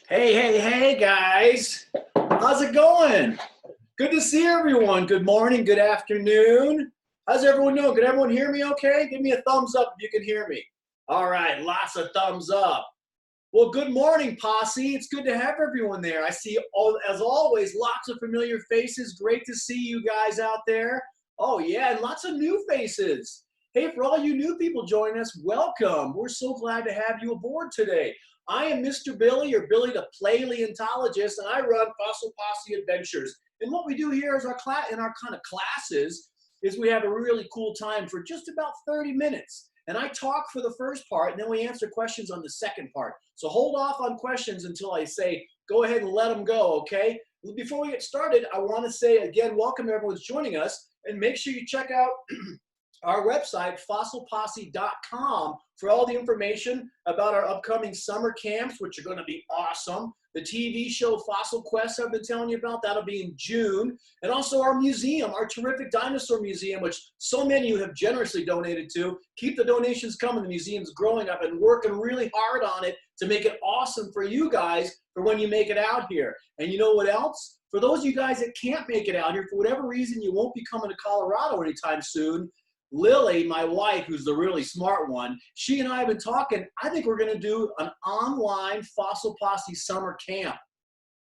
Hey, guys. How's it going? Good to see everyone. Good morning, good afternoon. How's everyone doing? Can everyone hear me okay? Give me a thumbs up if you can hear me. All right, lots of thumbs up. Well, good morning, Posse. It's good to have everyone there. I see, as always, lots of familiar faces. Great to see you guys out there. Oh, yeah, and lots of new faces. Hey, for all you new people joining us, welcome. We're so glad to have you aboard today. I am Mr. Billy, or Billy the Paleontologist, and I run Fossil Posse Adventures. And what we do here is in our kind of classes is we have a really cool time for just about 30 minutes. And I talk for the first part, and then we answer questions on the second part. So hold off on questions until I say, go ahead and let them go, okay? Before we get started, I want to say again, welcome to everyone who's joining us, and make sure you check out our website, fossilposse.com, for all the information about our upcoming summer camps, which are going to be awesome. The TV show Fossil Quest I've been telling you about, that'll be in June. And also our museum, our terrific dinosaur museum, which so many of you have generously donated to. Keep the donations coming. The museum's growing. I've been working really hard on it to make it awesome for you guys for when you make it out here. And you know what else? For those of you guys that can't make it out here, for whatever reason you won't be coming to Colorado anytime soon, Lily, my wife, who's the really smart one, she and I have been talking. I think we're going to do an online Fossil Posse summer camp.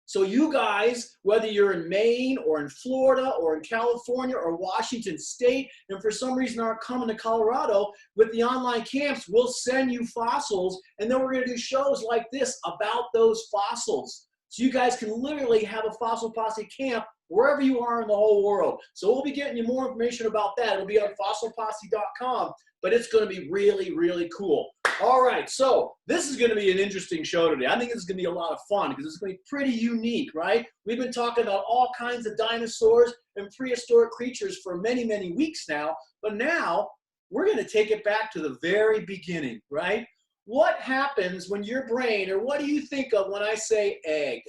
So you guys, whether you're in Maine or in Florida or in California or Washington State, and for some reason aren't coming to Colorado, with the online camps, we'll send you fossils, and then we're going to do shows like this about those fossils. So you guys can literally have a Fossil Posse camp wherever you are in the whole world. So we'll be getting you more information about that. It'll be on fossilposse.com, but it's going to be really, really cool. All right, so this is going to be an interesting show today. I think this is going to be a lot of fun because it's going to be pretty unique, right? We've been talking about all kinds of dinosaurs and prehistoric creatures for many, many weeks now, but now we're going to take it back to the very beginning, right? What happens when your brain, or what do you think of when I say egg?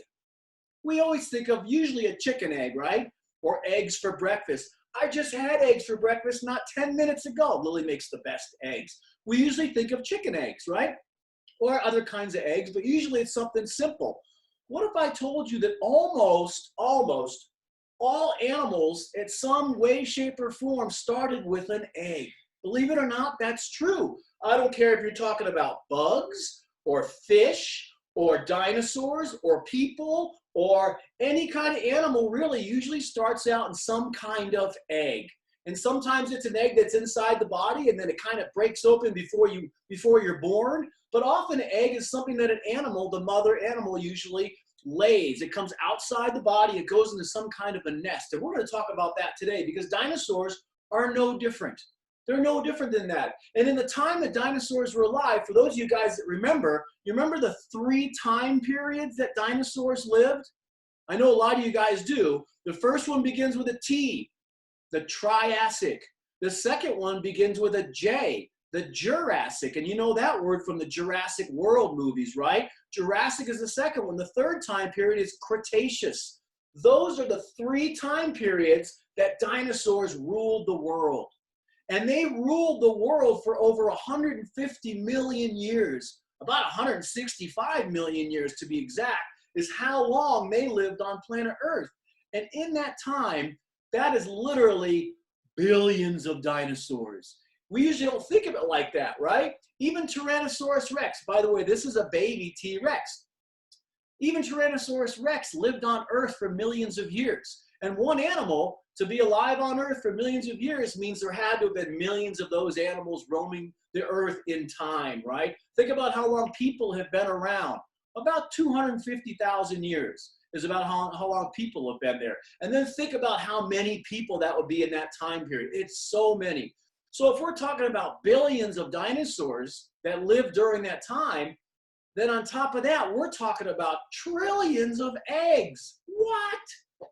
We always think of usually a chicken egg, right? Or eggs for breakfast. I just had eggs for breakfast not 10 minutes ago. Lily makes the best eggs. We usually think of chicken eggs, right? Or other kinds of eggs, but usually it's something simple. What if I told you that almost all animals in some way, shape, or form started with an egg? Believe it or not, that's true. I don't care if you're talking about bugs or fish or dinosaurs or people or any kind of animal. Really usually starts out in some kind of egg. And sometimes it's an egg that's inside the body and then it kind of breaks open before you're born. But often an egg is something that an animal, the mother animal, usually lays. It comes outside the body, it goes into some kind of a nest. And we're going to talk about that today because dinosaurs are no different. They're no different than that. And in the time that dinosaurs were alive, for those of you guys that remember, you remember the 3 time periods that dinosaurs lived? I know a lot of you guys do. The first one begins with a T, the Triassic. The second one begins with a J, the Jurassic. And you know that word from the Jurassic World movies, right? Jurassic is the second one. The third time period is Cretaceous. Those are the 3 time periods that dinosaurs ruled the world. And they ruled the world for over 150 million years, about 165 million years to be exact, is how long they lived on planet Earth. And in that time, that is literally billions of dinosaurs. We usually don't think of it like that, right? Even Tyrannosaurus Rex, by the way, this is a baby T-Rex. Even Tyrannosaurus Rex lived on Earth for millions of years. And one animal to be alive on Earth for millions of years means there had to have been millions of those animals roaming the Earth in time, right? Think about how long people have been around. About 250,000 years is about how long people have been there. And then think about how many people that would be in that time period. It's so many. So if we're talking about billions of dinosaurs that lived during that time, then on top of that, we're talking about trillions of eggs. What?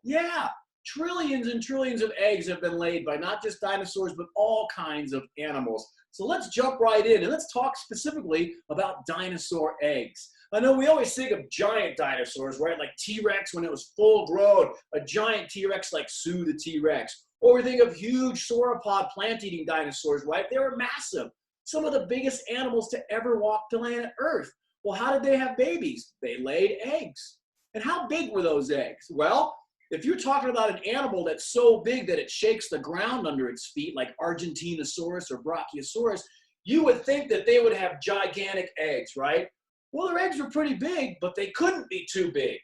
Yeah. Trillions and trillions of eggs have been laid by not just dinosaurs, but all kinds of animals. So let's jump right in and let's talk specifically about dinosaur eggs. I know we always think of giant dinosaurs, right? Like T-Rex when it was full grown, a giant T-Rex like Sue the T-Rex. Or we think of huge sauropod plant-eating dinosaurs, right? They were massive. Some of the biggest animals to ever walk planet Earth. Well, how did they have babies? They laid eggs. And how big were those eggs? Well, if you're talking about an animal that's so big that it shakes the ground under its feet, like Argentinosaurus or Brachiosaurus, you would think that they would have gigantic eggs, right? Well, their eggs were pretty big, but they couldn't be too big.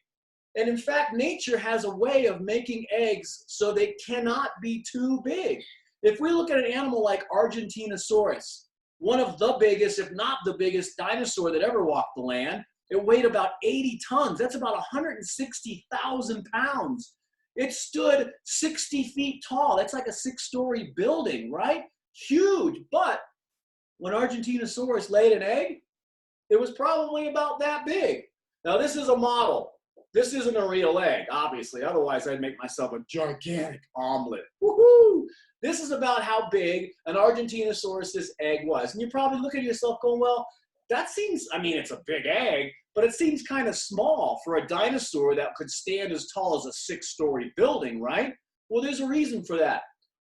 And in fact, nature has a way of making eggs so they cannot be too big. If we look at an animal like Argentinosaurus, one of the biggest, if not the biggest dinosaur that ever walked the land, it weighed about 80 tons. That's about 160,000 pounds. It stood 60 feet tall. That's like a 6-story building, right? Huge. But when Argentinosaurus laid an egg, it was probably about that big. Now, this is a model. This isn't a real egg, obviously. Otherwise, I'd make myself a gigantic omelet. Woohoo! This is about how big an Argentinosaurus's egg was. And you probably look at yourself going, well, that seems, I mean, it's a big egg, but it seems kind of small for a dinosaur that could stand as tall as a 6-story building, right? Well, there's a reason for that.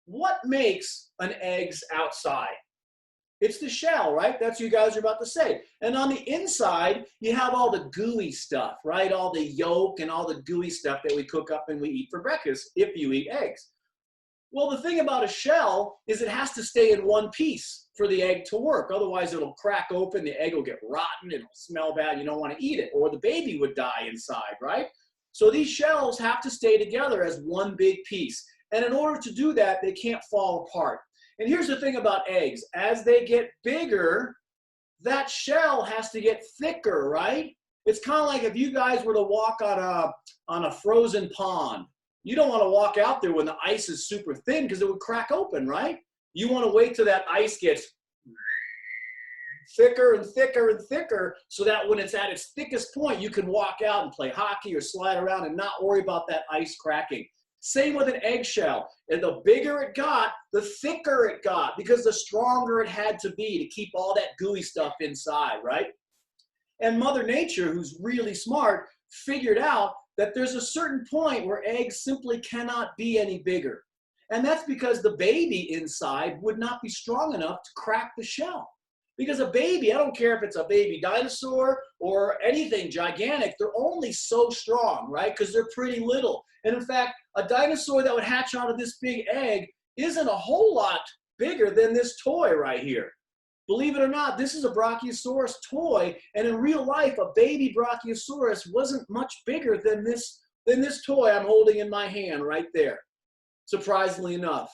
What makes an egg's outside? It's the shell, right? That's what you guys are about to say. And on the inside, you have all the gooey stuff, right? All the yolk and all the gooey stuff that we cook up and we eat for breakfast if you eat eggs. Well, the thing about a shell is it has to stay in one piece for the egg to work. Otherwise, it'll crack open, the egg will get rotten, it'll smell bad, you don't want to eat it, or the baby would die inside, right? So these shells have to stay together as one big piece. And in order to do that, they can't fall apart. And here's the thing about eggs. As they get bigger, that shell has to get thicker, right? It's kind of like if you guys were to walk on a frozen pond. You don't want to walk out there when the ice is super thin because it would crack open, right? You want to wait till that ice gets thicker and thicker and thicker so that when it's at its thickest point, you can walk out and play hockey or slide around and not worry about that ice cracking. Same with an eggshell. And the bigger it got, the thicker it got because the stronger it had to be to keep all that gooey stuff inside, right? And Mother Nature, who's really smart, figured out that there's a certain point where eggs simply cannot be any bigger. And that's because the baby inside would not be strong enough to crack the shell. Because a baby, I don't care if it's a baby dinosaur or anything gigantic, they're only so strong, right? Because they're pretty little. And in fact, a dinosaur that would hatch out of this big egg isn't a whole lot bigger than this toy right here. Believe it or not, this is a Brachiosaurus toy, and in real life, a baby Brachiosaurus wasn't much bigger than this toy I'm holding in my hand right there, surprisingly enough.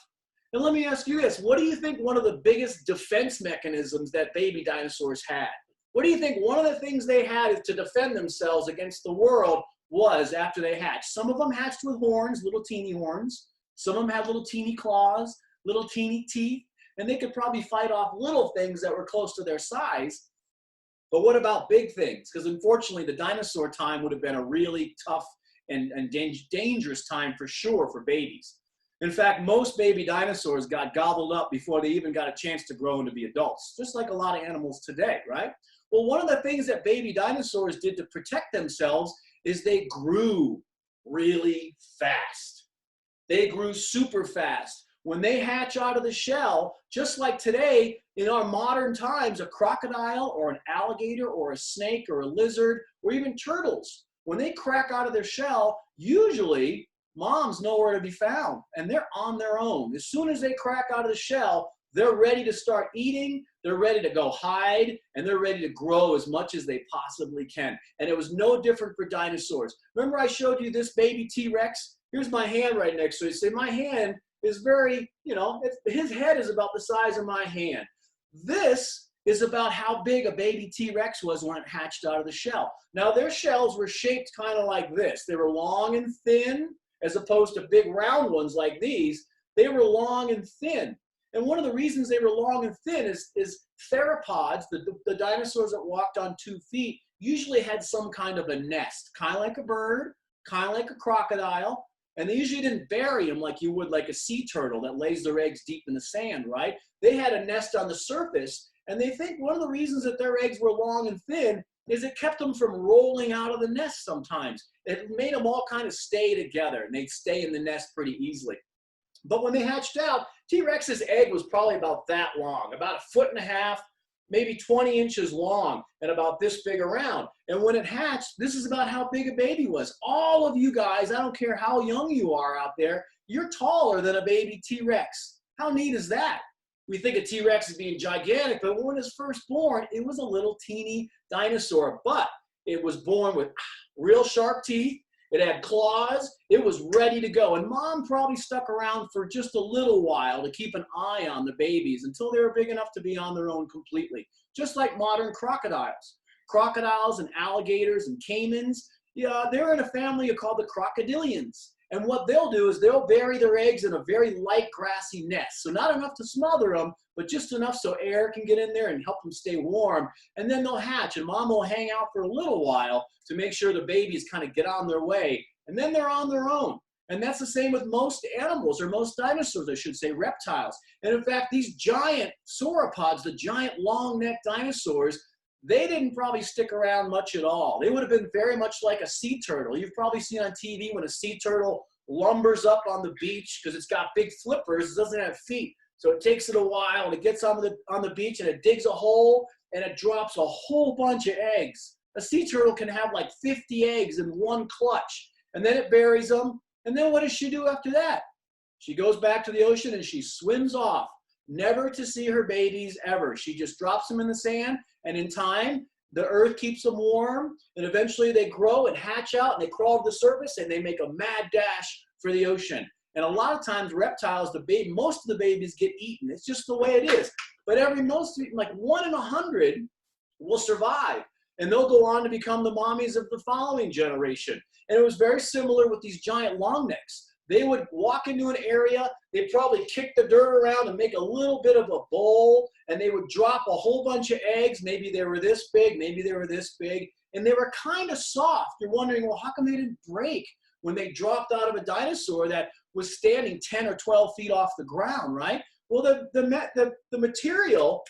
And let me ask you this, what do you think one of the biggest defense mechanisms that baby dinosaurs had? What do you think one of the things they had to defend themselves against the world was after they hatched? Some of them hatched with horns, little teeny horns. Some of them had little teeny claws, little teeny teeth. And they could probably fight off little things that were close to their size. But what about big things? Because unfortunately, the dinosaur time would have been a really tough and dangerous time for sure for babies. In fact, most baby dinosaurs got gobbled up before they even got a chance to grow and to be adults, just like a lot of animals today, right? Well, one of the things that baby dinosaurs did to protect themselves is they grew really fast. They grew super fast. When they hatch out of the shell, just like today, in our modern times, a crocodile or an alligator or a snake or a lizard or even turtles, when they crack out of their shell, usually mom's nowhere to be found and they're on their own. As soon as they crack out of the shell, they're ready to start eating, they're ready to go hide, and they're ready to grow as much as they possibly can. And it was no different for dinosaurs. Remember I showed you this baby T-Rex? Here's my hand right next to it. See, my hand is very, his head is about the size of my hand. This is about how big a baby T-Rex was when it hatched out of the shell. Now, their shells were shaped kind of like this. They were long and thin, as opposed to big round ones like these. They were long and thin. And one of the reasons they were long and thin is theropods, the dinosaurs that walked on 2 feet, usually had some kind of a nest, kind of like a bird, kind of like a crocodile. And they usually didn't bury them like you would like a sea turtle that lays their eggs deep in the sand, right? They had a nest on the surface, and they think one of the reasons that their eggs were long and thin is it kept them from rolling out of the nest sometimes. It made them all kind of stay together, and they'd stay in the nest pretty easily. But when they hatched out, T-Rex's egg was probably about that long, about 1.5 feet, maybe 20 inches long and about this big around. And when it hatched, this is about how big a baby was. All of you guys, I don't care how young you are out there, you're taller than a baby T-Rex. How neat is that? We think of T-Rex as being gigantic, but when it was first born, it was a little teeny dinosaur. But it was born with real sharp teeth. It had claws. It was ready to go. And mom probably stuck around for just a little while to keep an eye on the babies until they were big enough to be on their own completely. Just like modern crocodiles. Crocodiles and alligators and caimans, yeah, they're in a family called the crocodilians. And what they'll do is they'll bury their eggs in a very light grassy nest. So not enough to smother them, but just enough so air can get in there and help them stay warm. And then they'll hatch, and mom will hang out for a little while to make sure the babies kind of get on their way. And then they're on their own. And that's the same with most animals, or most dinosaurs, I should say, reptiles. And in fact, these giant sauropods, the giant long-necked dinosaurs, they didn't probably stick around much at all. They would have been very much like a sea turtle. You've probably seen on TV when a sea turtle lumbers up on the beach because it's got big flippers, it doesn't have feet. So it takes it a while, and it gets on the beach, and it digs a hole, and it drops a whole bunch of eggs. A sea turtle can have like 50 eggs in one clutch, and then it buries them. And then what does she do after that? She goes back to the ocean, and she swims off, never to see her babies ever. She just drops them in the sand, and in time, the earth keeps them warm, and eventually they grow and hatch out, and they crawl to the surface, and they make a mad dash for the ocean. And a lot of times reptiles, most of the babies get eaten. It's just the way it is. But like 1 in 100 will survive, and they'll go on to become the mommies of the following generation. And it was very similar with these giant long necks. They would walk into an area, they'd probably kick the dirt around and make a little bit of a bowl, and they would drop a whole bunch of eggs. Maybe they were this big, maybe they were this big, and they were kind of soft. You're wondering, well, how come they didn't break when they dropped out of a dinosaur that was standing 10 or 12 feet off the ground, right? Well, the material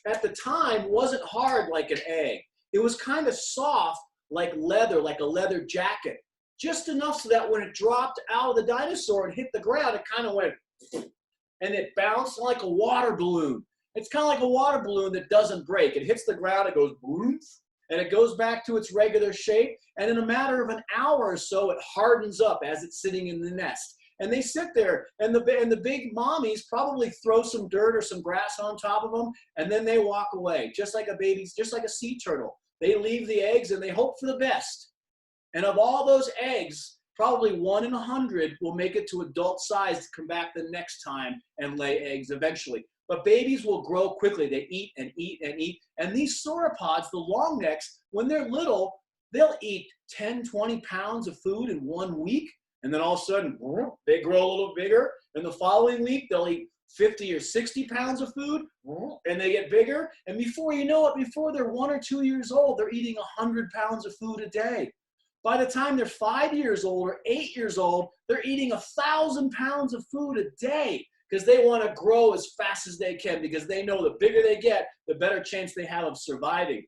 at the time wasn't hard like an egg. It was kind of soft like leather, like a leather jacket. Just enough so that when it dropped out of the dinosaur and hit the ground, it kind of went, and it bounced like a water balloon. It's kind of like a water balloon that doesn't break. It hits the ground, it goes boom, and it goes back to its regular shape. And in a matter of an hour or so, it hardens up as it's sitting in the nest. And they sit there, and the big mommies probably throw some dirt or some grass on top of them, and then they walk away, just like a sea turtle. They leave the eggs and they hope for the best. And of all those eggs, probably 1 in 100 will make it to adult size to come back the next time and lay eggs eventually. But babies will grow quickly. They eat and eat and eat. And these sauropods, the long necks, when they're little, they'll eat 10, 20 pounds of food in 1 week. And then all of a sudden, they grow a little bigger. And the following week, they'll eat 50 or 60 pounds of food, and they get bigger. And before you know it, before they're 1 or 2 years old, they're eating 100 pounds of food a day. By the time they're 5 years old or 8 years old, they're eating 1,000 pounds of food a day because they want to grow as fast as they can, because they know the bigger they get, the better chance they have of surviving.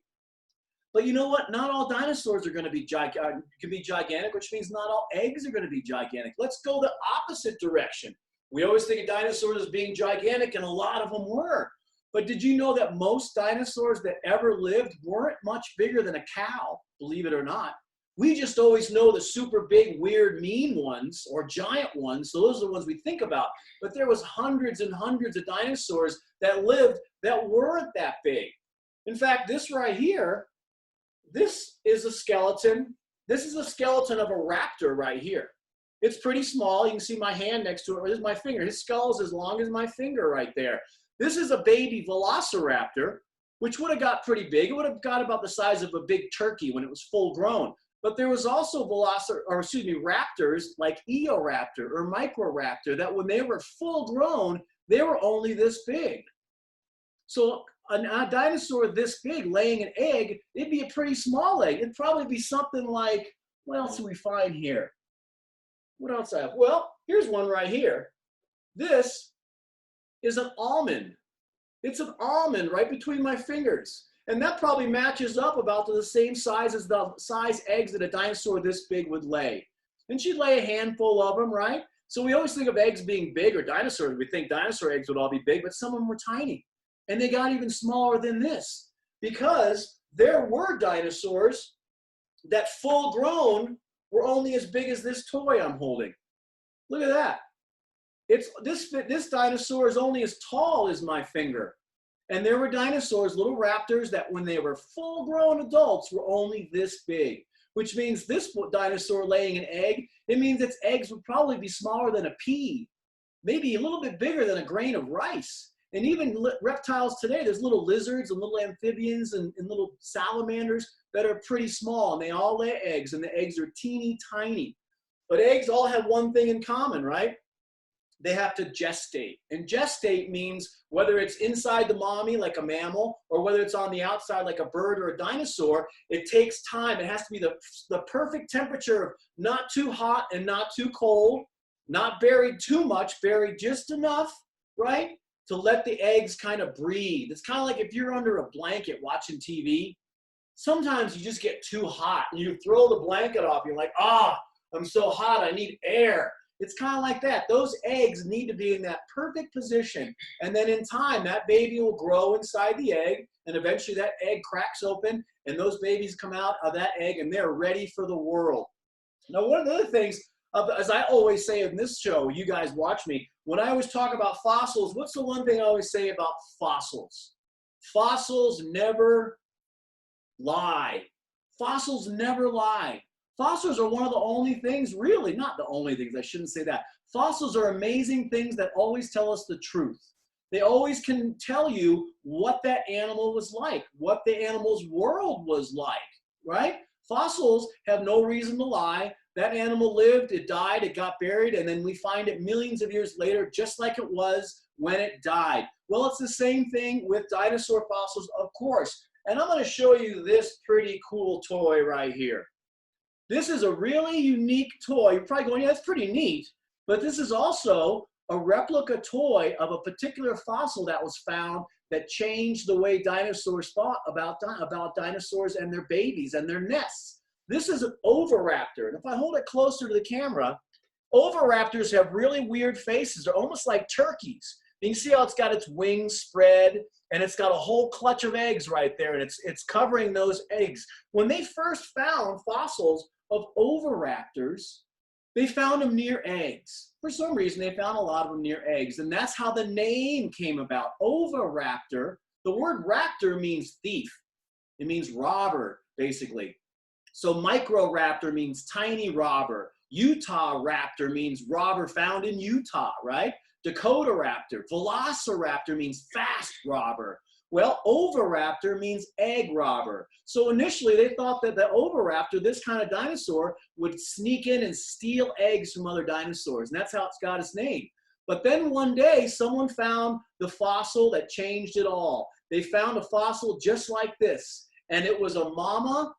But you know what? Not all dinosaurs are going to be gigantic, which means not all eggs are going to be gigantic. Let's go the opposite direction. We always think of dinosaurs as being gigantic, and a lot of them were. But did you know that most dinosaurs that ever lived weren't much bigger than a cow, believe it or not? We just always know the super big, weird, mean ones, or giant ones. So those are the ones we think about. But there was hundreds and hundreds of dinosaurs that lived that weren't that big. In fact, this right here, this is a skeleton. This is a skeleton of a raptor right here. It's pretty small. You can see my hand next to it. This is my finger. His skull is as long as my finger right there. This is a baby velociraptor, which would have got pretty big. It would have got about the size of a big turkey when it was full grown. But there was also raptors like Eoraptor or Microraptor that when they were full grown, they were only this big. So a dinosaur this big laying an egg, it'd be a pretty small egg. It'd probably be something like, what else do we find here? What else I have? Well, here's one right here. This is an almond. It's an almond right between my fingers. And that probably matches up about to the same size as the size eggs that a dinosaur this big would lay. And she'd lay a handful of them, right? So we always think of eggs being big, or dinosaurs. We think dinosaur eggs would all be big, but some of them were tiny. And they got even smaller than this because there were dinosaurs that full grown were only as big as this toy I'm holding. Look at that. This dinosaur is only as tall as my finger. And there were dinosaurs, little raptors, that when they were full grown adults were only this big, which means this dinosaur laying an egg, it means its eggs would probably be smaller than a pea, maybe a little bit bigger than a grain of rice. And even reptiles today, there's little lizards and little amphibians and little salamanders that are pretty small, and they all lay eggs, and the eggs are teeny tiny. But eggs all have one thing in common, right? They have to gestate. And gestate means whether it's inside the mommy like a mammal or whether it's on the outside like a bird or a dinosaur, it takes time. It has to be the perfect temperature of not too hot and not too cold, not buried too much, buried just enough, right? To let the eggs kind of breathe. It's kind of like if you're under a blanket watching TV, sometimes you just get too hot and you throw the blanket off. You're like, I'm so hot, I need air. It's kind of like that. Those eggs need to be in that perfect position. And then in time, that baby will grow inside the egg, and eventually that egg cracks open, and those babies come out of that egg, and they're ready for the world. Now, one of the other things, as I always say in this show, you guys watch me, when I always talk about fossils, what's the one thing I always say about fossils? Fossils never lie. Fossils never lie. Fossils are one of the only things, really, not the only things, I shouldn't say that. Fossils are amazing things that always tell us the truth. They always can tell you what that animal was like, what the animal's world was like, right? Fossils have no reason to lie. That animal lived, it died, it got buried, and then we find it millions of years later, just like it was when it died. Well, it's the same thing with dinosaur fossils, of course. And I'm going to show you this pretty cool toy right here. This is a really unique toy. You're probably going, yeah, that's pretty neat. But this is also a replica toy of a particular fossil that was found that changed the way dinosaurs thought about dinosaurs and their babies and their nests. This is an oviraptor. And if I hold it closer to the camera, oviraptors have really weird faces. They're almost like turkeys. You can see how it's got its wings spread, and it's got a whole clutch of eggs right there, and it's covering those eggs. When they first found fossils of oviraptors, they found them near eggs. For some reason, they found a lot of them near eggs, and that's how the name came about. Oviraptor, the word raptor means thief. It means robber, basically. So microraptor means tiny robber. Utah raptor means robber found in Utah, right? Dakota raptor, velociraptor means fast robber. Well, oviraptor means egg robber. So initially they thought that the oviraptor, this kind of dinosaur, would sneak in and steal eggs from other dinosaurs. And that's how it's got its name. But then one day someone found the fossil that changed it all. They found a fossil just like this. And it was a mama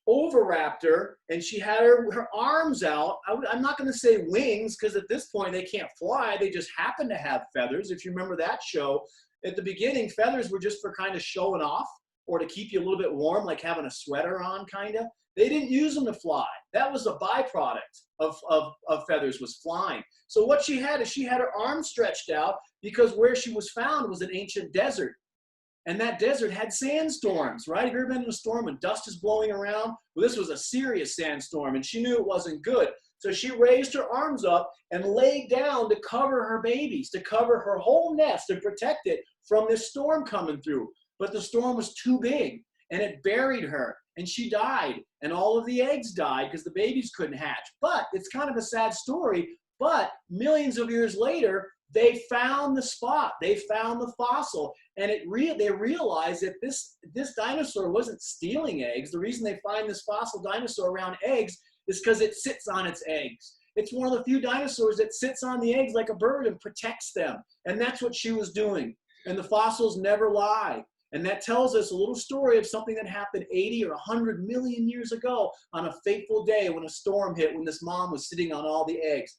oviraptor, and she had her arms out. I'm not going to say wings, because at this point they can't fly. They just happen to have feathers. If you remember that show, at the beginning, feathers were just for kind of showing off or to keep you a little bit warm, like having a sweater on, kind of. They didn't use them to fly. That was a byproduct of feathers, was flying. So what she had is she had her arms stretched out because where she was found was an ancient desert. And that desert had sandstorms, right? Have you ever been in a storm when dust is blowing around? Well, this was a serious sandstorm, and she knew it wasn't good. So she raised her arms up and laid down to cover her babies, to cover her whole nest and protect it from this storm coming through. But the storm was too big, and it buried her, and she died. And all of the eggs died because the babies couldn't hatch. But it's kind of a sad story. But millions of years later, they found the spot. They found the fossil. And they realized that this dinosaur wasn't stealing eggs. The reason they find this fossil dinosaur around eggs is because it sits on its eggs. It's one of the few dinosaurs that sits on the eggs like a bird and protects them. And that's what she was doing. And the fossils never lie. And that tells us a little story of something that happened 80 or 100 million years ago on a fateful day when a storm hit, when this mom was sitting on all the eggs.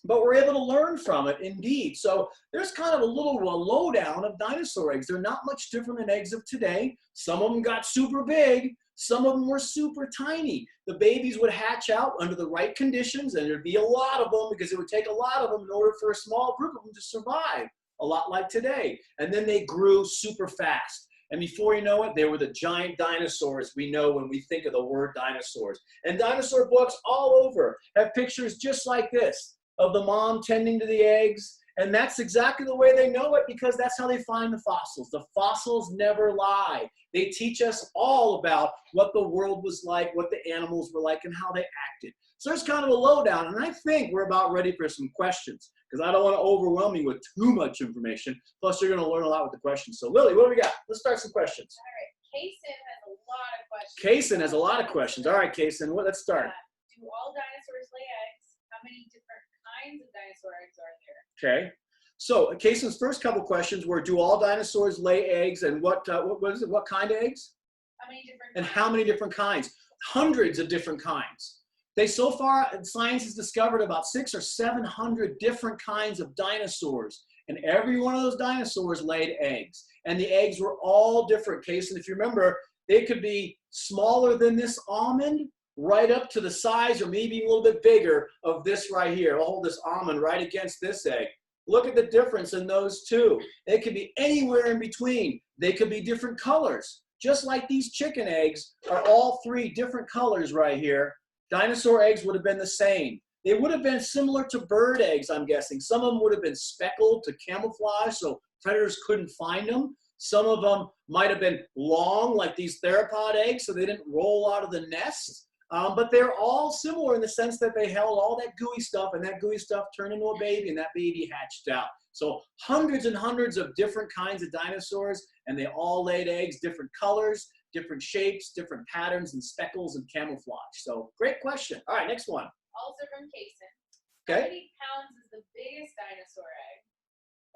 But we're able to learn from it, indeed. So there's kind of a little lowdown of dinosaur eggs. They're not much different than eggs of today. Some of them got super big. Some of them were super tiny. The babies would hatch out under the right conditions, and there'd be a lot of them because it would take a lot of them in order for a small group of them to survive. a lot like today. And then they grew super fast. And before you know it, they were the giant dinosaurs we know when we think of the word dinosaurs. And dinosaur books all over have pictures just like this of the mom tending to the eggs. And that's exactly the way they know it, because that's how they find the fossils. The fossils never lie. They teach us all about what the world was like, what the animals were like, and how they acted. So there's kind of a lowdown, and I think we're about ready for some questions, because I don't want to overwhelm you with too much information. Plus, you're going to learn a lot with the questions. So, Lily, what do we got? Let's start some questions. All right. Kaysen has a lot of questions. Kaysen has a lot of questions. All right, Kaysen, let's start. Do all dinosaurs lay eggs? How many different kinds of dinosaur eggs are there? Okay. So, Kaysen's first couple questions were, do all dinosaurs lay eggs, and what is it? What kind of eggs? How many different And kinds? how many different kinds? Hundreds of different kinds. They so far, science has discovered about 600 or 700 different kinds of dinosaurs, and every one of those dinosaurs laid eggs. And the eggs were all different. Kaysen, if you remember, they could be smaller than this almond, right up to the size, or maybe a little bit bigger, of this right here. I'll hold this almond right against this egg. Look at the difference in those two. They could be anywhere in between. They could be different colors. Just like these chicken eggs are all three different colors right here. Dinosaur eggs would have been the same. They would have been similar to bird eggs, I'm guessing. Some of them would have been speckled to camouflage so predators couldn't find them. Some of them might have been long, like these theropod eggs, so they didn't roll out of the nest. But they're all similar in the sense that they held all that gooey stuff, and that gooey stuff turned into a baby, and that baby hatched out. So hundreds and hundreds of different kinds of dinosaurs, and they all laid eggs, different colors, different shapes, different patterns, and speckles and camouflage. So great question. All right, next one. Also from Kaysen. Okay. How many pounds is the biggest dinosaur egg?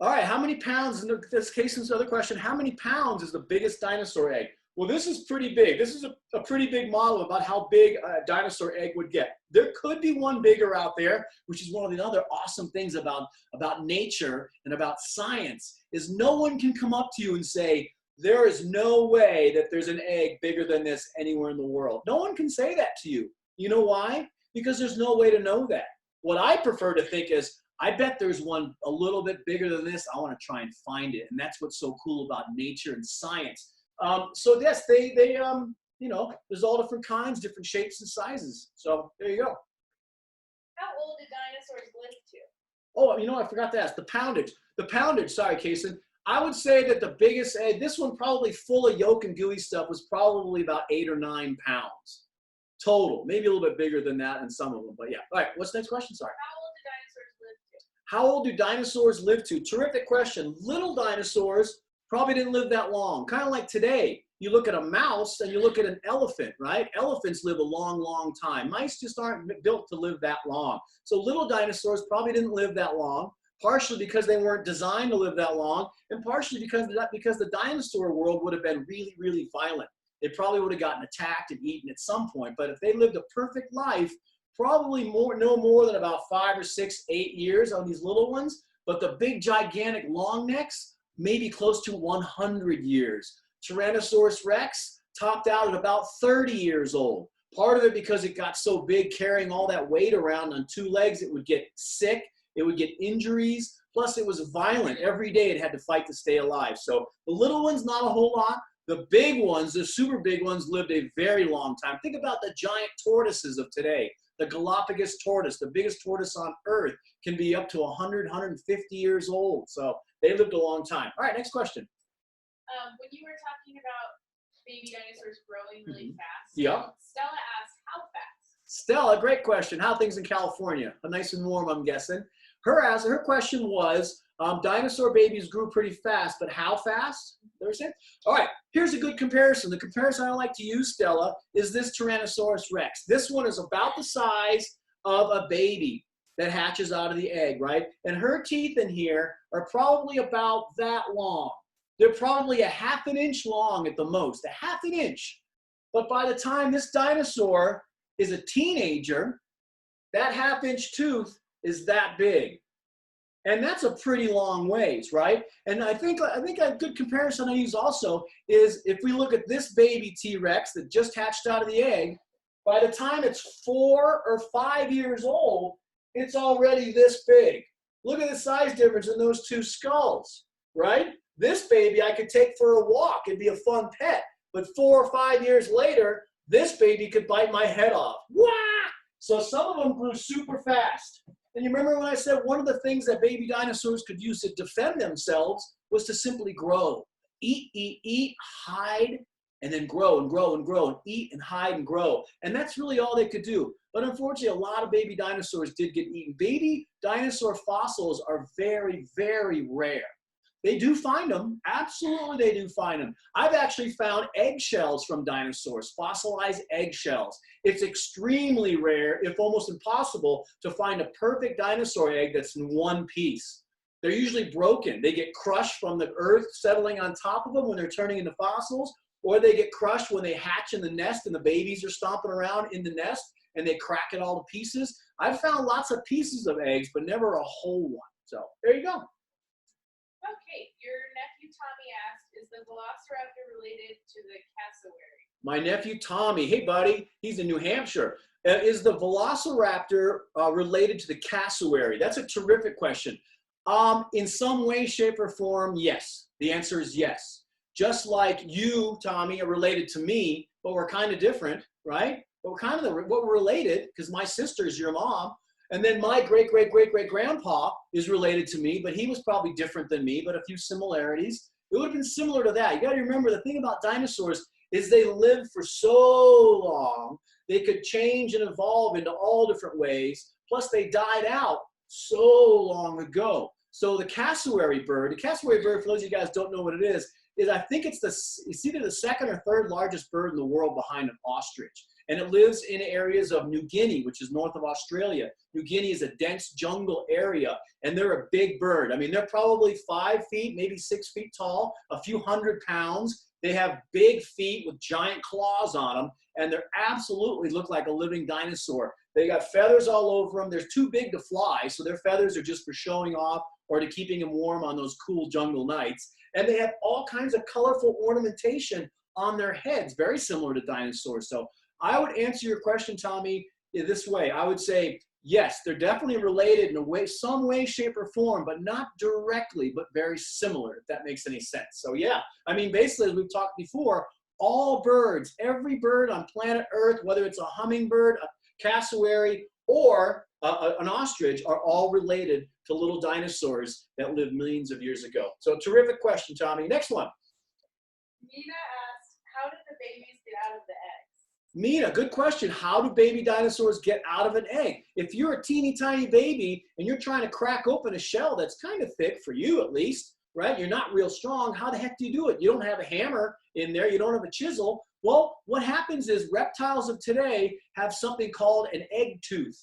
All right, how many pounds, in this Kaysen's other question, how many pounds is the biggest dinosaur egg? Well, this is pretty big. This is a pretty big model about how big a dinosaur egg would get. There could be one bigger out there, which is one of the other awesome things about nature and about science, is no one can come up to you and say, there is no way that there's an egg bigger than this anywhere in the world. No one can say that to you. You know why? Because there's no way to know that. What I prefer to think is, I bet there's one a little bit bigger than this. I want to try and find it. And that's what's so cool about nature and science. So yes, you know, there's all different kinds, different shapes and sizes. So there you go. How old did dinosaurs live to? Oh, you know, I forgot to ask, the poundage. The poundage, sorry, Kaysen. I would say that the biggest egg, this one probably full of yolk and gooey stuff, was probably about 8 or 9 pounds total. Maybe a little bit bigger than that in some of them, but yeah. All right, what's the next question? Sorry. How old do dinosaurs live to? How old do dinosaurs live to? Terrific question. Little dinosaurs probably didn't live that long. Kind of like today. You look at a mouse and you look at an elephant, right? Elephants live a long, long time. Mice just aren't built to live that long. So little dinosaurs probably didn't live that long, partially because they weren't designed to live that long, and partially because the dinosaur world would have been really, really violent. They probably would have gotten attacked and eaten at some point. But if they lived a perfect life, probably no more than about 5 or 6, 8 years on these little ones. But the big, gigantic long necks, maybe close to 100 years. Tyrannosaurus rex topped out at about 30 years old. Part of it because it got so big, carrying all that weight around on 2 legs, it would get sick, it would get injuries, plus it was violent. Every day it had to fight to stay alive. So the little ones, not a whole lot. The big ones, the super big ones, lived a very long time. Think about the giant tortoises of today. The Galapagos tortoise, the biggest tortoise on Earth, can be up to 100, 150 years old. So they lived a long time. All right, next question. When you were talking about baby dinosaurs growing really fast, Yeah. Stella asked, how fast? Stella, great question. How are things in California? Nice and warm, I'm guessing. Her question was, dinosaur babies grew pretty fast, but how fast? Understand? All right, here's a good comparison. The comparison I like to use, Stella, is this Tyrannosaurus rex. This one is about the size of a baby that hatches out of the egg, right? And her teeth in here are probably about that long. They're probably a ½ an inch long at the most, a ½ an inch. But by the time this dinosaur is a teenager, that ½ inch tooth is that big. And that's a pretty long ways, right? And I think a good comparison I use also is if we look at this baby T-Rex that just hatched out of the egg, by the time it's 4 or 5 years old, it's already this big. Look at the size difference in those two skulls, right? This baby I could take for a walk. It'd be a fun pet. But 4 or 5 years later, this baby could bite my head off. Wah! So some of them grew super fast. And you remember when I said one of the things that baby dinosaurs could use to defend themselves was to simply grow. Eat, hide, and then grow and grow and grow and eat and hide and grow. And that's really all they could do. But unfortunately, a lot of baby dinosaurs did get eaten. Baby dinosaur fossils are very, very rare. They do find them. Absolutely, they do find them. I've actually found eggshells from dinosaurs, fossilized eggshells. It's extremely rare, if almost impossible, to find a perfect dinosaur egg that's in one piece. They're usually broken. They get crushed from the earth settling on top of them when they're turning into fossils, or they get crushed when they hatch in the nest and the babies are stomping around in the nest and they crack it all to pieces. I've found lots of pieces of eggs, but never a whole one. So there you go. Okay, your nephew Tommy asked, is the velociraptor related to the cassowary? My nephew Tommy, hey buddy, he's in New Hampshire. Is the velociraptor related to the cassowary? That's a terrific question. In some way, shape, or form, yes. The answer is yes. Just like you, Tommy, are related to me, but we're kind of different, right? But we're related because my sister's your mom. And then my great-great-great-great-grandpa is related to me, but he was probably different than me, but a few similarities. It would have been similar to that. You got to remember, the thing about dinosaurs is they lived for so long, they could change and evolve into all different ways. Plus, they died out so long ago. So the cassowary bird, for those of you guys who don't know what it is I think it's either the second or third largest bird in the world behind an ostrich. And it lives in areas of New Guinea, which is north of Australia. New Guinea is a dense jungle area, and they're a big bird. I mean, they're probably 5 feet, maybe 6 feet tall, a few hundred pounds. They have big feet with giant claws on them, and they absolutely look like a living dinosaur. They got feathers all over them. They're too big to fly, so their feathers are just for showing off or to keeping them warm on those cool jungle nights. And they have all kinds of colorful ornamentation on their heads, very similar to dinosaurs. So I would answer your question, Tommy, in this way. I would say, yes, they're definitely related in a way, some way, shape, or form, but not directly, but very similar, if that makes any sense. So yeah, I mean, basically, as we've talked before, all birds, every bird on planet Earth, whether it's a hummingbird, a cassowary, or an ostrich, are all related to little dinosaurs that lived millions of years ago. So terrific question, Tommy. Next one. Nina asked, how did the babies get out of the eggs? Mina, good question. How do baby dinosaurs get out of an egg? If you're a teeny tiny baby and you're trying to crack open a shell that's kind of thick, for you at least, right? You're not real strong. How the heck do you do it? You don't have a hammer in there. You don't have a chisel. Well, what happens is reptiles of today have something called an egg tooth.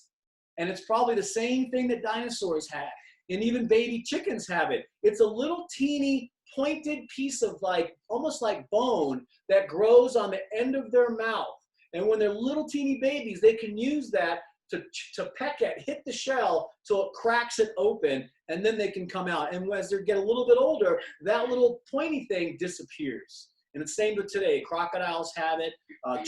And it's probably the same thing that dinosaurs had. And even baby chickens have it. It's a little teeny pointed piece of almost like bone that grows on the end of their mouth. And when they're little teeny babies, they can use that to peck at, hit the shell till it cracks it open, and then they can come out. And as they get a little bit older, that little pointy thing disappears. And it's the same with today. Crocodiles have it,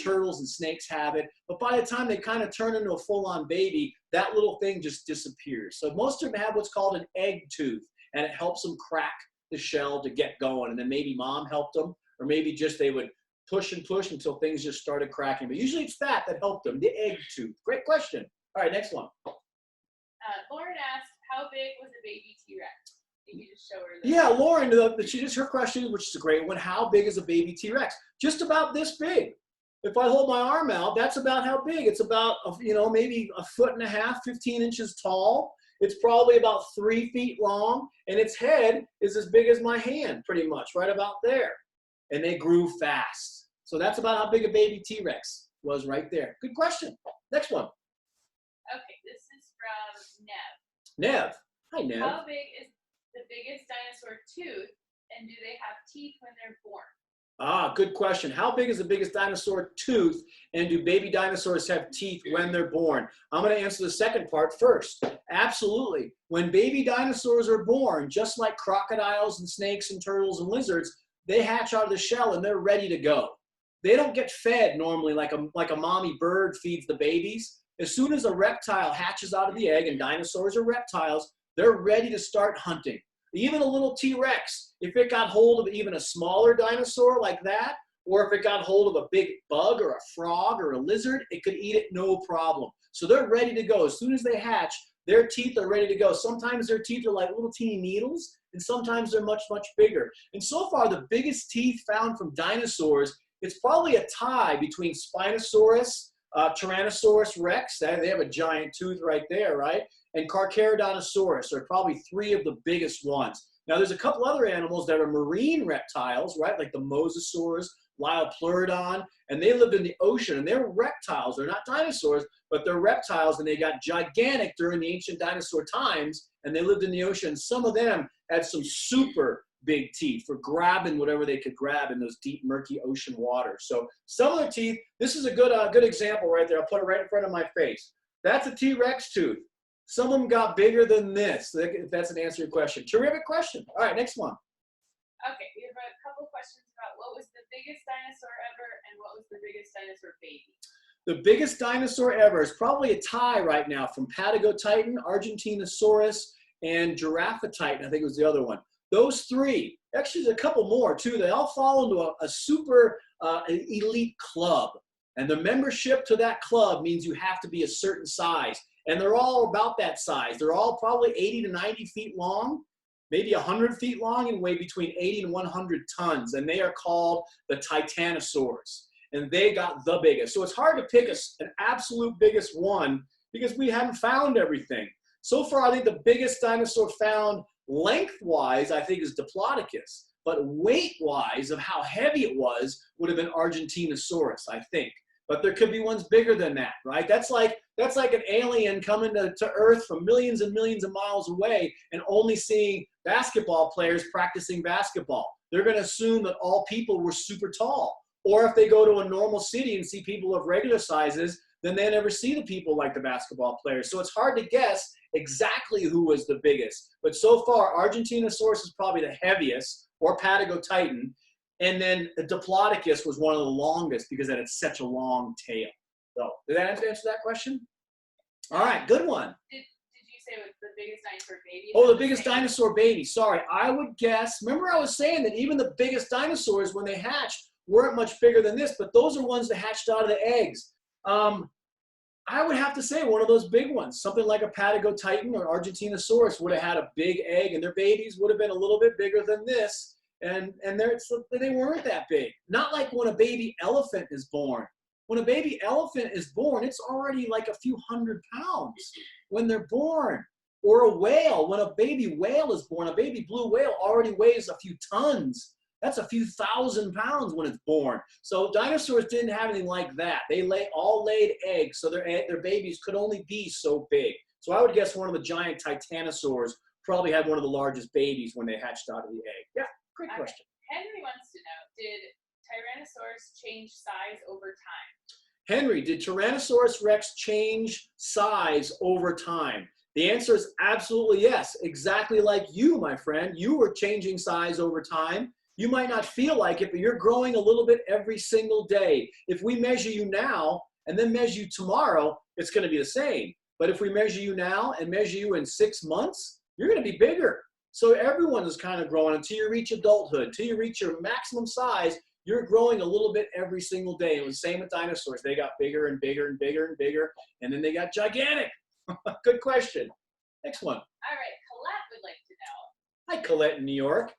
turtles and snakes have it. But by the time they kind of turn into a full-on baby, that little thing just disappears. So most of them have what's called an egg tooth, and it helps them crack the shell to get going. And then maybe mom helped them, or maybe just they would push and push until things just started cracking. But usually it's that helped them, the egg tooth. Great question. All right, next one. Lauren asked, how big was a baby T-Rex? You can just show her. Yeah, Lauren, her question, which is a great one. How big is a baby T-Rex? Just about this big. If I hold my arm out, that's about how big. It's about, maybe 1.5 feet, 15 inches tall. It's probably about 3 feet long, and its head is as big as my hand, pretty much, right about there. And they grew fast. So that's about how big a baby T-Rex was right there. Good question. Next one. Okay, this is from Nev. Nev. Hi, Nev. How big is the biggest dinosaur tooth, and do they have teeth when they're born? Ah, good question. How big is the biggest dinosaur tooth, and do baby dinosaurs have teeth when they're born? I'm going to answer the second part first. Absolutely. When baby dinosaurs are born, just like crocodiles and snakes and turtles and lizards, they hatch out of the shell and they're ready to go. They don't get fed normally like a mommy bird feeds the babies. As soon as a reptile hatches out of the egg, and dinosaurs are reptiles, they're ready to start hunting. Even a little T-Rex, if it got hold of even a smaller dinosaur like that, or if it got hold of a big bug or a frog or a lizard, it could eat it no problem. So they're ready to go. As soon as they hatch, their teeth are ready to go. Sometimes their teeth are like little teeny needles, and sometimes they're much, much bigger. And so far, the biggest teeth found from dinosaurs, it's probably a tie between Spinosaurus, Tyrannosaurus rex, they have a giant tooth right there, right? And Carcharodontosaurus are probably three of the biggest ones. Now, there's a couple other animals that are marine reptiles, right? Like the mosasaurs, Liopleurodon, and they lived in the ocean, and they're reptiles. They're not dinosaurs, but they're reptiles, and they got gigantic during the ancient dinosaur times, and they lived in the ocean. Some of them had some super big teeth for grabbing whatever they could grab in those deep, murky ocean waters. So some of their teeth, this is a good example right there. I'll put it right in front of my face. That's a T-Rex tooth. Some of them got bigger than this. If that's an answer to your question. Terrific question. All right, next one. Okay, we have a couple questions about what was the biggest dinosaur ever and what was the biggest dinosaur baby? The biggest dinosaur ever is probably a tie right now from Patagotitan, Argentinosaurus, and Giraffatitan, I think was the other one. Those three, actually there's a couple more too, they all fall into a super elite club. And the membership to that club means you have to be a certain size. And they're all about that size. They're all probably 80 to 90 feet long, maybe 100 feet long, and weigh between 80 and 100 tons. And they are called the Titanosaurs. And they got the biggest. So it's hard to pick an absolute biggest one because we haven't found everything. So far, I think the biggest dinosaur found lengthwise, I think, is Diplodocus. But weight-wise, of how heavy it was, would have been Argentinosaurus, I think. But there could be ones bigger than that, right? That's like an alien coming to Earth from millions and millions of miles away and only seeing basketball players practicing basketball. They're going to assume that all people were super tall. Or if they go to a normal city and see people of regular sizes, then they never see the people like the basketball players. So it's hard to guess exactly who was the biggest. But so far, Argentinosaurus is probably the heaviest, or Patagotitan. And then Diplodocus was one of the longest because it had such a long tail. So did that answer that question? All right, good one. Did you say it was the biggest dinosaur baby? Oh, the biggest dinosaur baby. Sorry, I would guess. Remember I was saying that even the biggest dinosaurs, when they hatched, weren't much bigger than this, but those are ones that hatched out of the eggs. I would have to say one of those big ones, something like a Patagotitan or Argentinosaurus would have had a big egg, and their babies would have been a little bit bigger than this. And they weren't that big. Not like when a baby elephant is born. When a baby elephant is born, it's already like a few hundred pounds when they're born. Or a whale, when a baby whale is born, a baby blue whale already weighs a few tons. That's a few thousand pounds when it's born. So dinosaurs didn't have anything like that. They all laid eggs, so their babies could only be so big. So I would guess one of the giant titanosaurs probably had one of the largest babies when they hatched out of the egg. Yeah. Great question. Henry wants to know, did Tyrannosaurus change size over time? Henry, did Tyrannosaurus rex change size over time? The answer is absolutely yes. Exactly like you, my friend. You were changing size over time. You might not feel like it, but you're growing a little bit every single day. If we measure you now and then measure you tomorrow, it's going to be the same. But if we measure you now and measure you in 6 months, you're going to be bigger. So everyone is kind of growing until you reach adulthood, until you reach your maximum size. You're growing a little bit every single day. It was the same with dinosaurs. They got bigger and bigger and bigger and bigger, and then they got gigantic. Good question. Next one. All right, Colette would like to know. Hi, Colette in New York.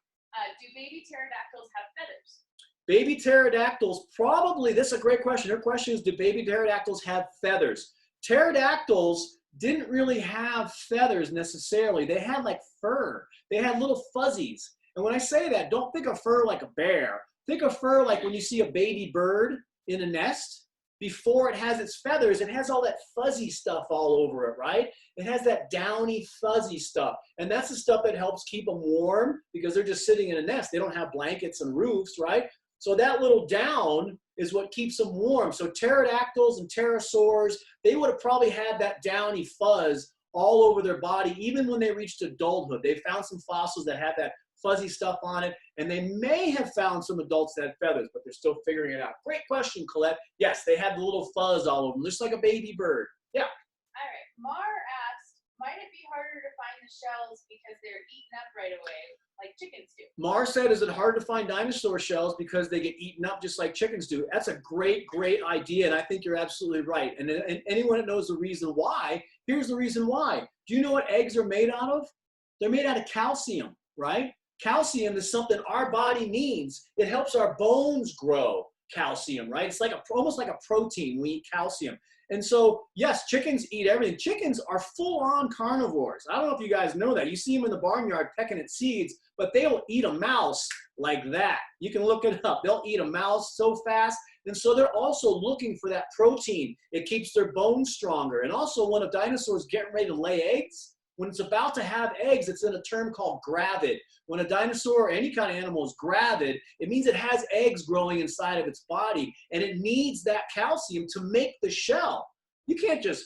Do baby pterodactyls have feathers? Baby pterodactyls, probably, this is a great question. Her question is, do baby pterodactyls have feathers? Pterodactyls didn't really have feathers necessarily. They had like fur. They had little fuzzies. And when I say that, don't think of fur like a bear. Think of fur like when you see a baby bird in a nest. Before it has its feathers, it has all that fuzzy stuff all over it, right? It has that downy, fuzzy stuff. And that's the stuff that helps keep them warm because they're just sitting in a nest. They don't have blankets and roofs, right? So that little down is what keeps them warm. So pterodactyls and pterosaurs, they would have probably had that downy fuzz all over their body, even when they reached adulthood. They found some fossils that had that fuzzy stuff on it, and they may have found some adults that had feathers, but they're still figuring it out. Great question, Colette. Yes, they had the little fuzz all over them, just like a baby bird. Yeah. All right. Mar asked, Might it be harder to find the shells because they're eaten up right away, like chickens do? Mars said, is it hard to find dinosaur shells because they get eaten up just like chickens do? That's a great, great idea, and I think you're absolutely right. And anyone that knows the reason why, here's the reason why. Do you know what eggs are made out of? They're made out of calcium, right? Calcium is something our body needs. It helps our bones grow, calcium, right? It's like almost like a protein. We eat calcium. And so, yes, chickens eat everything. Chickens are full-on carnivores. I don't know if you guys know that. You see them in the barnyard pecking at seeds, but they'll eat a mouse like that. You can look it up. They'll eat a mouse so fast. And so they're also looking for that protein. It keeps their bones stronger. And also, when a dinosaur is getting ready to lay eggs, when it's about to have eggs, it's in a term called gravid. When a dinosaur or any kind of animal is gravid, it means it has eggs growing inside of its body, and it needs that calcium to make the shell. You can't just,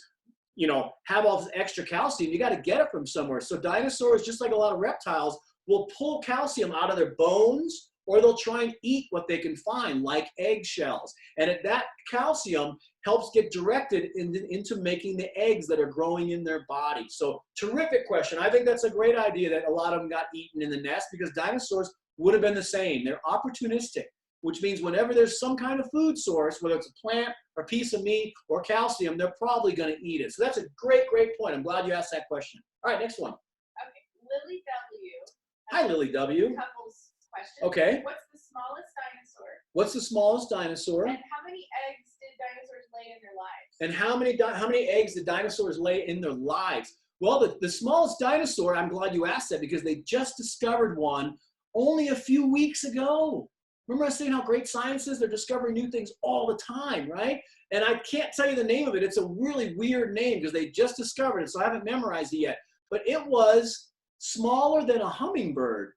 have all this extra calcium. You got to get it from somewhere. So dinosaurs, just like a lot of reptiles, will pull calcium out of their bones, or they'll try and eat what they can find, like eggshells. And that calcium helps get directed into making the eggs that are growing in their body. So terrific question. I think that's a great idea that a lot of them got eaten in the nest, because dinosaurs would have been the same. They're opportunistic, which means whenever there's some kind of food source, whether it's a plant or piece of meat or calcium, they're probably going to eat it. So that's a great, great point. I'm glad you asked that question. All right, next one. Okay, Lily W. Hi, Lily W. Couples question. Okay. What's the smallest dinosaur? What's the smallest dinosaur? And how many eggs did dinosaurs lay in their lives? And how many eggs did dinosaurs lay in their lives? Well, the smallest dinosaur, I'm glad you asked that, because they just discovered one only a few weeks ago. Remember I was saying how great science is? They're discovering new things all the time, right? And I can't tell you the name of it. It's a really weird name because they just discovered it, so I haven't memorized it yet. But it was smaller than a hummingbird,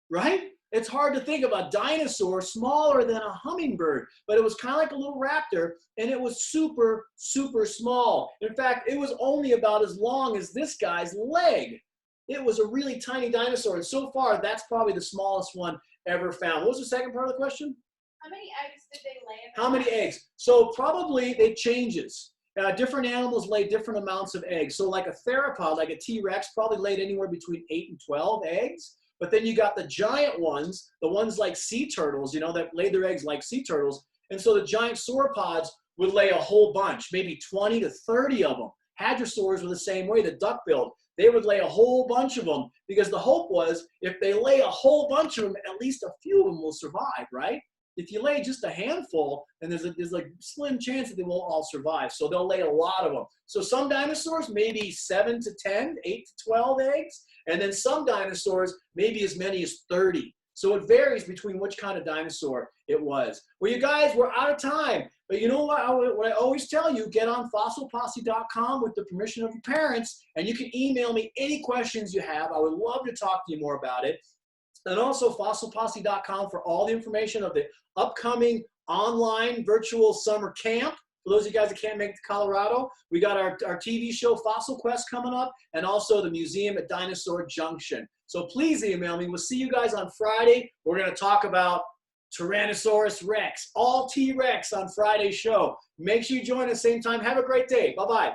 right? It's hard to think of a dinosaur smaller than a hummingbird, but it was kind of like a little raptor, and it was super, super small. In fact, it was only about as long as this guy's leg. It was a really tiny dinosaur, and so far, that's probably the smallest one ever found. What was the second part of the question? How many eggs did they lay in How many eggs? So probably it changes. Different animals lay different amounts of eggs. So like a theropod, like a T-Rex, probably laid anywhere between 8 and 12 eggs. But then you got the giant ones, the ones like sea turtles, that lay their eggs like sea turtles. And so the giant sauropods would lay a whole bunch, maybe 20 to 30 of them. Hadrosaurs were the same way, the duck-billed. They would lay a whole bunch of them, because the hope was if they lay a whole bunch of them, at least a few of them will survive, right? If you lay just a handful, then there's like slim chance that they won't all survive. So they'll lay a lot of them. So some dinosaurs, maybe 7 to 10, 8 to 12 eggs. And then some dinosaurs, maybe as many as 30. So it varies between which kind of dinosaur it was. Well, you guys, we're out of time. But you know what I always tell you, get on fossilposse.com with the permission of your parents, and you can email me any questions you have. I would love to talk to you more about it. And also fossilposse.com for all the information of the upcoming online virtual summer camp. For those of you guys that can't make it to Colorado, we got our TV show Fossil Quest coming up, and also the museum at Dinosaur Junction. So please email me. We'll see you guys on Friday. We're going to talk about Tyrannosaurus Rex, all T-Rex on Friday's show. Make sure you join us same time. Have a great day. Bye-bye.